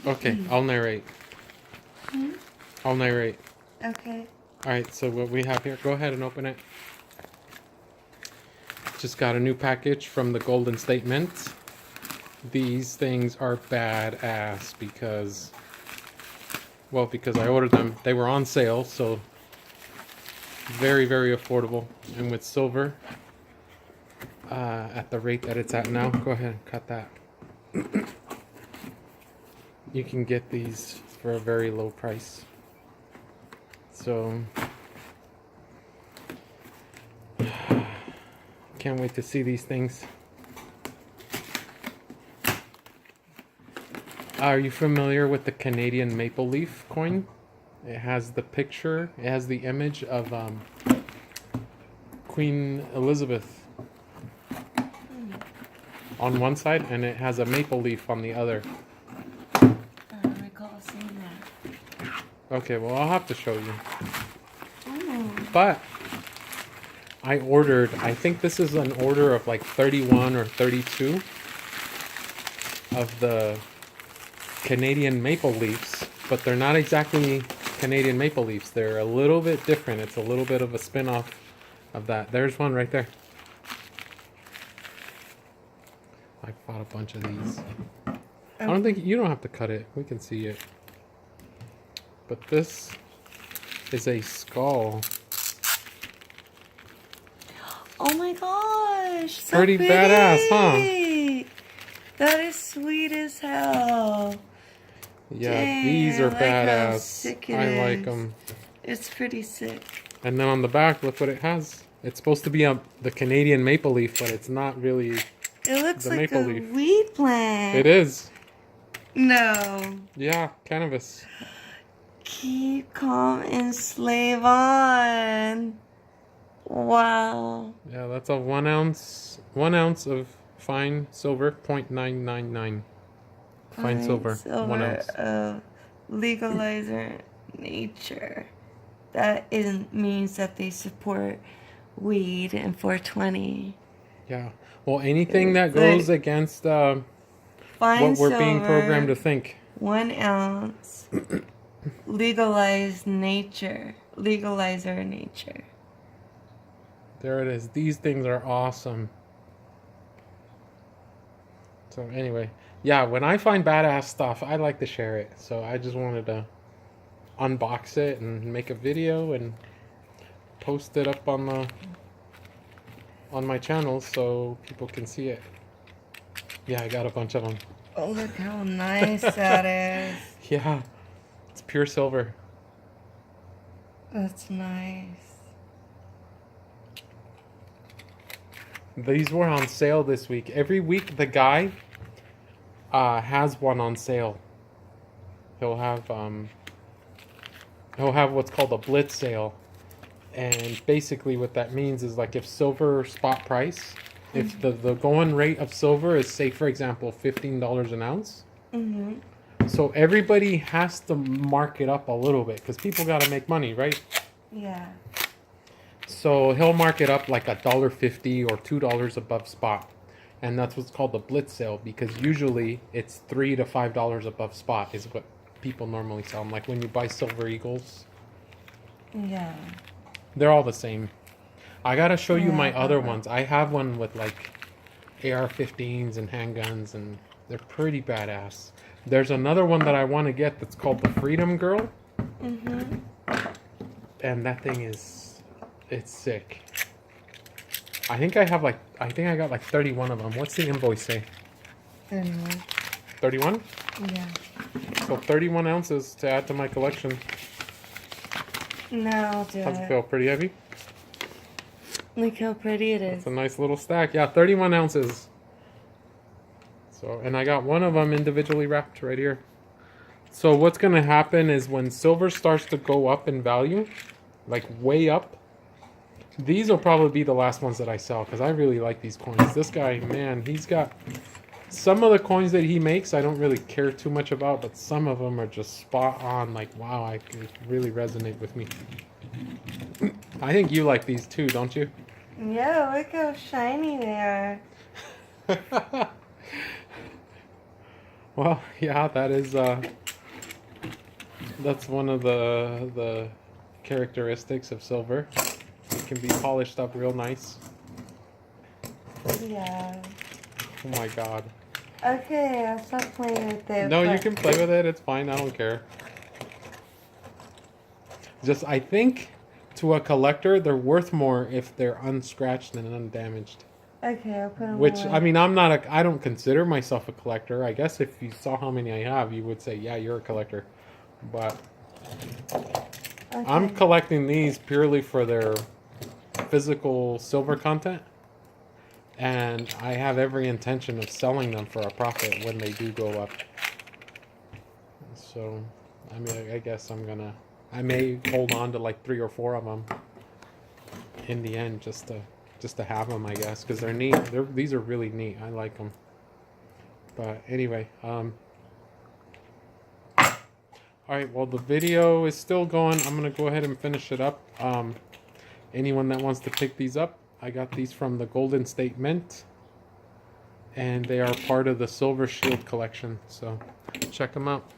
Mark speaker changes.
Speaker 1: Okay, I'll narrate.
Speaker 2: Hmm?
Speaker 1: I'll narrate.
Speaker 2: Okay.
Speaker 1: Alright, so what we have here, go ahead and open it. Just got a new package from the Golden State Mint. These things are badass because I ordered them. They were on sale, so very, very affordable. And with silver, at the rate that it's at now, go ahead and cut that. You can get these for a very low price. So, can't wait to see these things. Are you familiar with the Canadian maple leaf coin? It has the picture, it has the image of Queen Elizabeth on one side, and it has a maple leaf on the other.
Speaker 2: I don't recall seeing that.
Speaker 1: Okay, well, I'll have to show you.
Speaker 2: Ooh.
Speaker 1: But I ordered, I think this is an order of like 31 or 32 of the Canadian maple leaves, but they're not exactly Canadian maple leaves. They're a little bit different. It's a little bit of a spin-off of that. There's one right there. I bought a bunch of these. I don't think you don't have to cut it. We can see it. But this is a skull.
Speaker 2: Oh my gosh! So
Speaker 1: Pretty badass, huh?
Speaker 2: That is sweet as hell.
Speaker 1: Yeah,
Speaker 2: Dang,
Speaker 1: these
Speaker 2: I
Speaker 1: are
Speaker 2: like how
Speaker 1: badass.
Speaker 2: sick it
Speaker 1: I like
Speaker 2: is.
Speaker 1: them.
Speaker 2: It's pretty sick.
Speaker 1: And then on the back, look what it has. It's supposed to be the Canadian maple leaf, but it's not really.
Speaker 2: It looks
Speaker 1: The
Speaker 2: like
Speaker 1: maple
Speaker 2: a
Speaker 1: leaf.
Speaker 2: weed plant.
Speaker 1: It is.
Speaker 2: No.
Speaker 1: Yeah, cannabis.
Speaker 2: Keep calm and slave on. Wow.
Speaker 1: Yeah, that's a 1 ounce. 1 ounce of fine silver, 0.999. Fine silver, 1 ounce.
Speaker 2: Of legalizer nature. That means that they support weed and 420.
Speaker 1: Yeah. Well, anything that
Speaker 2: It's
Speaker 1: goes
Speaker 2: like
Speaker 1: against
Speaker 2: Fine
Speaker 1: what we're being
Speaker 2: silver,
Speaker 1: programmed to think.
Speaker 2: 1 ounce. Legalized nature. Legalizer nature.
Speaker 1: There it is. These things are awesome. So anyway, yeah, when I find badass stuff, I like to share it. So I just wanted to unbox it and make a video and post it up on my channel so people can see it. Yeah, I got a bunch of them.
Speaker 2: Oh, look how nice that is.
Speaker 1: Yeah, it's pure silver.
Speaker 2: That's nice.
Speaker 1: These were on sale this week. Every week the guy has one on sale. He'll have what's called a blitz sale. And basically what that means is like if silver spot price, if the going rate of silver is, say for example, $15 an ounce.
Speaker 2: Mm-hmm.
Speaker 1: So everybody has to mark it up a little bit because people got to make money, right?
Speaker 2: Yeah.
Speaker 1: So he'll mark it up like $1.50 or $2 above spot. And that's what's called the blitz sale because usually it's $3 to $5 above spot is what people normally sell them. Like when you buy Silver Eagles,
Speaker 2: Yeah.
Speaker 1: they're all the same. I gotta show you my
Speaker 2: Yeah,
Speaker 1: other ones. I have one with like AR-15s and handguns, and they're pretty badass. There's another one that I want to get that's called the Freedom Girl,
Speaker 2: Mm-hmm.
Speaker 1: and that thing is, it's sick. I think I got like 31 of them. What's the invoice say?
Speaker 2: Anyway.
Speaker 1: 31?
Speaker 2: Yeah.
Speaker 1: So 31 ounces to add to my collection.
Speaker 2: No, I'll do
Speaker 1: How's it
Speaker 2: it.
Speaker 1: feel? Pretty heavy?
Speaker 2: Look how pretty it is.
Speaker 1: It's a nice little stack. Yeah, 31 ounces. So, and I got one of them individually wrapped right here. So what's going to happen is when silver starts to go up in value, like way up, these will probably be the last ones that I sell because I really like these coins. This guy, man, he's got some of the coins that he makes I don't really care too much about, but some of them are just spot on. Like, wow, it really resonate with me. I think you like these too, don't you?
Speaker 2: Yeah, look how shiny they are.
Speaker 1: Well, yeah, that is that's one of the characteristics of silver. It can be polished up real nice.
Speaker 2: Yeah.
Speaker 1: Oh my god.
Speaker 2: Okay, I'll stop playing with it.
Speaker 1: No, you
Speaker 2: but-
Speaker 1: can play with it. It's fine. I don't care. Just, I think to a collector, they're worth more if they're unscratched and undamaged.
Speaker 2: Okay, I'll put them
Speaker 1: Which,
Speaker 2: away.
Speaker 1: I mean, I don't consider myself a collector. I guess if you saw how many I have, you would say, yeah, you're a collector. But I'm
Speaker 2: Okay.
Speaker 1: collecting these purely for their physical silver content. And I have every intention of selling them for a profit when they do go up. So, I mean, I guess I may hold on to like 3 or 4 of them in the end just to have them, I guess, because they're neat. These are really neat. I like them. But anyway, all right. Well, the video is still going. I'm gonna go ahead and finish it up. Anyone that wants to pick these up, I got these from the Golden State Mint, and they are part of the Silver Shield collection. So check them out.